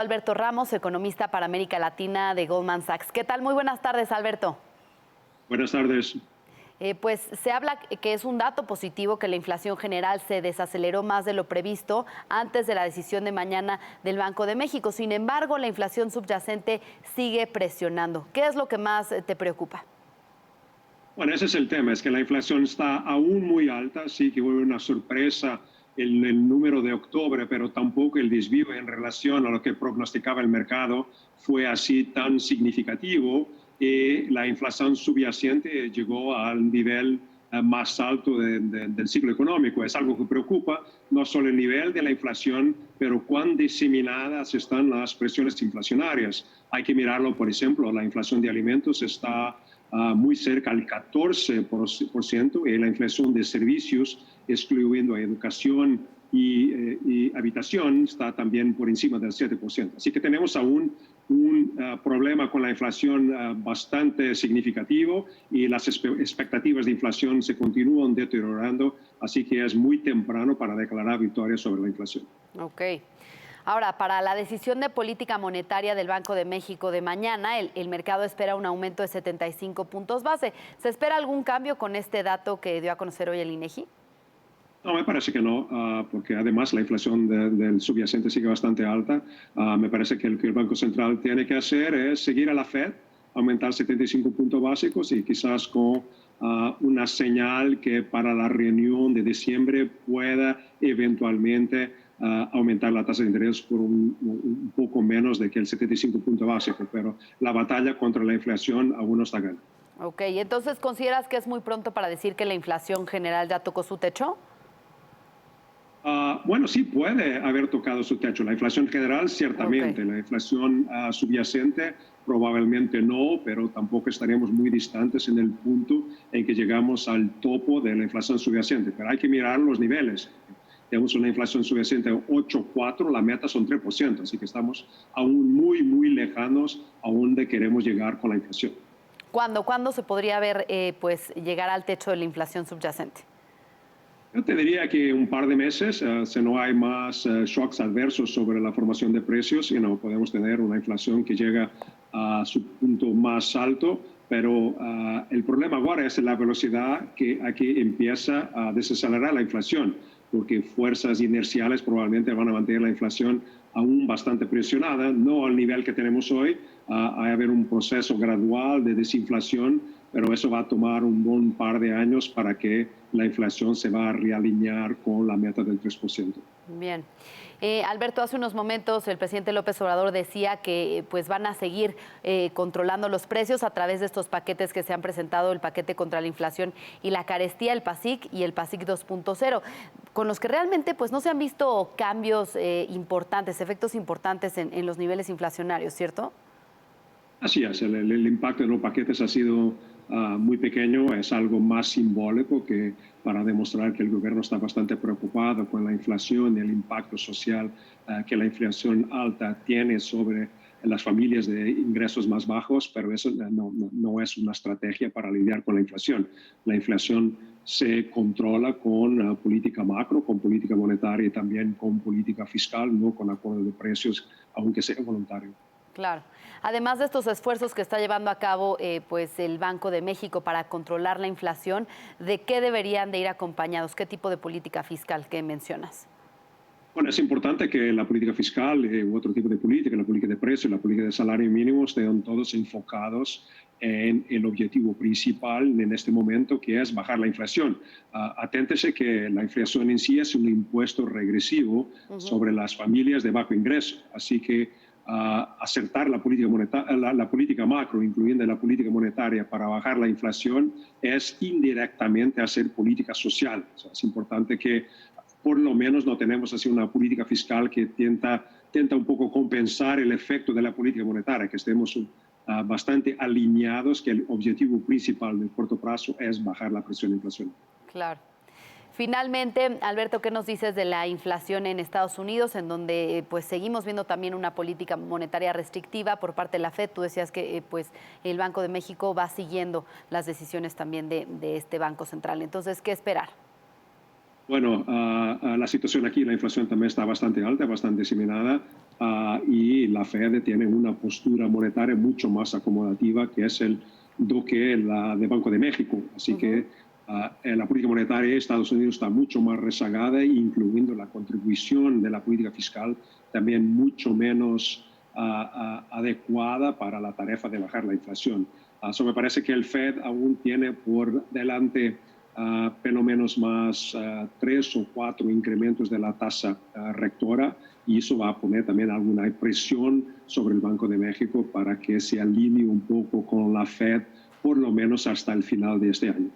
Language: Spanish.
Alberto Ramos, economista para América Latina de Goldman Sachs. ¿Qué tal? Muy buenas tardes, Alberto. Buenas tardes. Pues se habla que es un dato positivo que la inflación general se desaceleró más de lo previsto antes de la decisión de mañana del Banco de México. Sin embargo, la inflación subyacente sigue presionando. ¿Qué es lo que más te preocupa? Bueno, ese es el tema, es que la inflación está aún muy alta, sí que hubo una sorpresa en el número de octubre, pero tampoco el desvío en relación a lo que prognosticaba el mercado fue así tan significativo. La inflación subyacente llegó al nivel más alto del ciclo económico. Es algo que preocupa, no solo el nivel de la inflación, pero cuán diseminadas están las presiones inflacionarias. Hay que mirarlo, por ejemplo, la inflación de alimentos está muy cerca al 14%, y la inflación de servicios, excluyendo educación y habitación, está también por encima del 7%. Así que tenemos aún un problema con la inflación bastante significativo y las expectativas de inflación se continúan deteriorando, así que es muy temprano para declarar victoria sobre la inflación. Ok. Ahora, para la decisión de política monetaria del Banco de México de mañana, el mercado espera un aumento de 75 puntos base. ¿Se espera algún cambio con este dato que dio a conocer hoy el INEGI? No, me parece que no, porque además la inflación del subyacente sigue bastante alta. Me parece que lo que el Banco Central tiene que hacer es seguir a la Fed, aumentar 75 puntos básicos y quizás con una señal que para la reunión de diciembre pueda eventualmente aumentar la tasa de interés por un poco menos de que el 75 puntos básicos, pero la batalla contra la inflación aún no está ganada. Ok, entonces ¿consideras que es muy pronto para decir que la inflación general ya tocó su techo? Bueno, sí puede haber tocado su techo. La inflación general, ciertamente. Ok. La inflación subyacente, probablemente no, pero tampoco estaríamos muy distantes en el punto en que llegamos al topo de la inflación subyacente. Pero hay que mirar los niveles. Tenemos una inflación subyacente de 8,4, la meta son 3%, así que estamos aún muy, muy lejanos a donde queremos llegar con la inflación. ¿Cuándo se podría ver pues llegar al techo de la inflación subyacente? Yo te diría que un par de meses, si no hay más shocks adversos sobre la formación de precios, podemos tener una inflación que llega a su punto más alto, pero el problema ahora es la velocidad a que empieza a desacelerar la inflación, porque fuerzas inerciales probablemente van a mantener la inflación aún bastante presionada, no al nivel que tenemos hoy. Hay a haber un proceso gradual de desinflación, pero eso va a tomar un buen par de años para que la inflación se va a realinear con la meta del 3%. Bien. Alberto, hace unos momentos el presidente López Obrador decía que pues van a seguir controlando los precios a través de estos paquetes que se han presentado, el paquete contra la inflación y la carestía, el PASIC y el PASIC 2.0, con los que realmente pues no se han visto cambios importantes, efectos importantes en los niveles inflacionarios, ¿cierto? Así es, el impacto de los paquetes ha sido muy pequeño, es algo más simbólico que para demostrar que el gobierno está bastante preocupado con la inflación y el impacto social que la inflación alta tiene sobre las familias de ingresos más bajos, pero eso no es una estrategia para lidiar con la inflación. La inflación se controla con política macro, con política monetaria y también con política fiscal, no con acuerdo de precios, aunque sea voluntario. Claro. Además de estos esfuerzos que está llevando a cabo pues el Banco de México para controlar la inflación, ¿de qué deberían de ir acompañados? ¿Qué tipo de política fiscal que mencionas? Bueno, es importante que la política fiscal u otro tipo de política, la política de precios, la política de salario mínimo, estén todos enfocados en el objetivo principal en este momento, que es bajar la inflación. Aténtese que la inflación en sí es un impuesto regresivo sobre las familias de bajo ingreso. Así que acertar la política macro, incluyendo la política monetaria, para bajar la inflación, es indirectamente hacer política social. O sea, es importante que por lo menos no tenemos así una política fiscal que tenta un poco compensar el efecto de la política monetaria, que estemos bastante alineados, que el objetivo principal del corto plazo es bajar la presión inflacionaria. Claro. Finalmente, Alberto, ¿qué nos dices de la inflación en Estados Unidos, en donde pues seguimos viendo también una política monetaria restrictiva por parte de la Fed? Tú decías que pues el Banco de México va siguiendo las decisiones también de este Banco Central. Entonces, ¿qué esperar? Bueno, la situación aquí, la inflación también está bastante alta, bastante diseminada. y la Fed tiene una postura monetaria mucho más acomodativa que es la de Banco de México. Así que la política monetaria de Estados Unidos está mucho más rezagada, incluyendo la contribución de la política fiscal también mucho menos adecuada para la tarea de bajar la inflación. Me parece que el Fed aún tiene por delante pelo menos más 3 o 4 incrementos de la tasa rectora, y eso va a poner también alguna presión sobre el Banco de México para que se alinee un poco con la Fed, por lo menos hasta el final de este año.